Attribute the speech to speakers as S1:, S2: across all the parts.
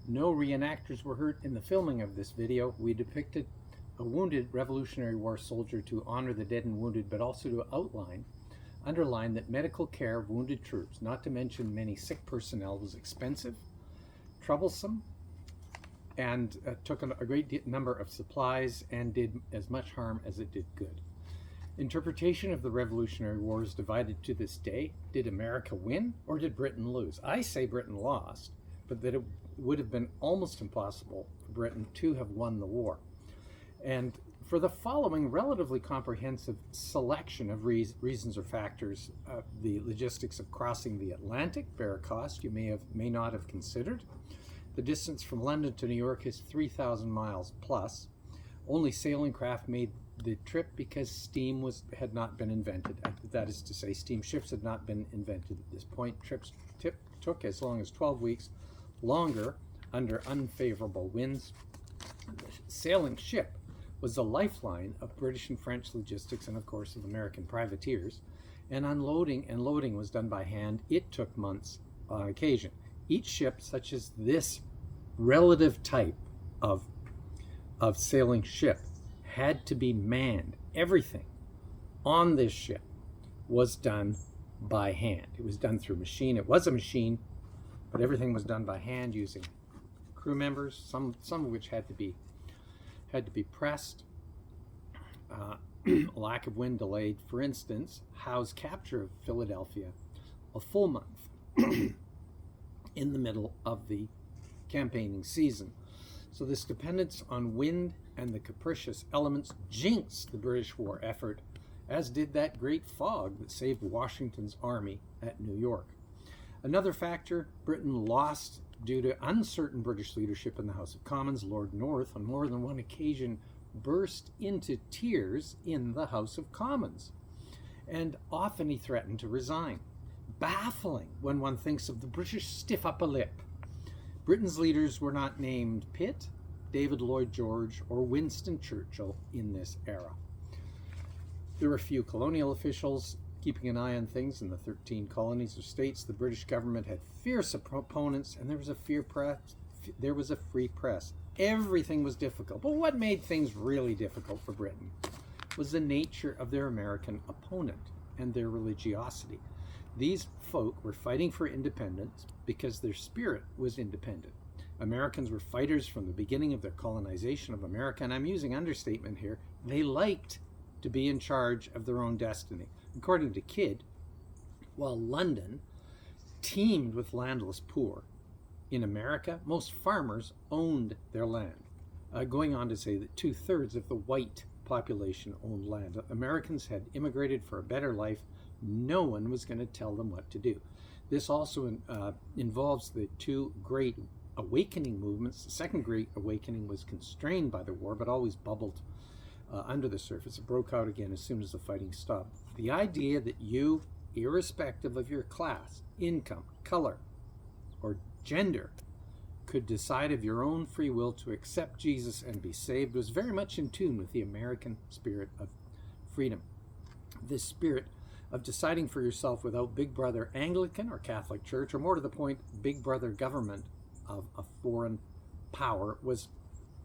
S1: No reenactors were hurt in the filming of this video. We depicted a wounded Revolutionary War soldier to honor the dead and wounded, but also to underline that medical care of wounded troops, not to mention many sick personnel, was expensive, troublesome, and took a great number of supplies and did as much harm as it did good. Interpretation of the Revolutionary War is divided to this day. Did America win or did Britain lose? I say Britain lost, but that it would have been almost impossible for Britain to have won the war. And for the following relatively comprehensive selection of reasons or factors, the logistics of crossing the Atlantic bear a cost you may not have considered. The distance from London to New York is 3,000 miles plus. Only sailing craft made the trip because steam had not been invented. That is to say, steamships had not been invented at this point. Trips took as long as 12 weeks longer under unfavorable winds. The sailing ship was the lifeline of British and French logistics and, of course, of American privateers. And unloading and loading was done by hand. It took months on occasion. Each ship, such as this relative type of sailing ship, had to be manned. Everything on this ship was done by hand. It was done through machine. It was a machine, but everything was done by hand using crew members, some of which had to be pressed. Lack of wind delayed, for instance, Howe's capture of Philadelphia a full month in the middle of the campaigning season. So this dependence on wind and the capricious elements jinxed the British war effort, as did that great fog that saved Washington's army at New York. Another factor, Britain lost due to uncertain British leadership in the House of Commons. Lord North, on more than one occasion, burst into tears in the House of Commons, and often he threatened to resign. Baffling when one thinks of the British stiff upper lip. Britain's leaders were not named Pitt, David Lloyd George, or Winston Churchill in this era. There were few colonial officials keeping an eye on things in the 13 colonies or states. The British government had fierce opponents, and there was a free press. Everything was difficult. But what made things really difficult for Britain was the nature of their American opponent and their religiosity. These folk were fighting for independence because their spirit was independent. Americans were fighters from the beginning of their colonization of America, and I'm using understatement here. They liked to be in charge of their own destiny. According to Kidd, while London teemed with landless poor, in America, most farmers owned their land, going on to say that 2/3 of the white population owned land. Americans had immigrated for a better life. No one was going to tell them what to do. This also involves the two great awakening movements. The Second Great Awakening was constrained by the war, but always bubbled under the surface. It broke out again as soon as the fighting stopped. The idea that you, irrespective of your class, income, color, or gender, could decide of your own free will to accept Jesus and be saved was very much in tune with the American spirit of freedom. This spirit of deciding for yourself without Big Brother Anglican or Catholic Church, or more to the point, Big Brother government of a foreign power, was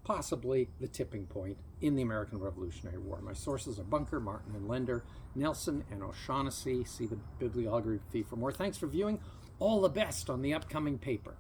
S1: possibly the tipping point in the American Revolutionary War. My sources are Bunker, Martin and Lender, Nelson and O'Shaughnessy. See the bibliography for more. Thanks for viewing. All the best on the upcoming paper.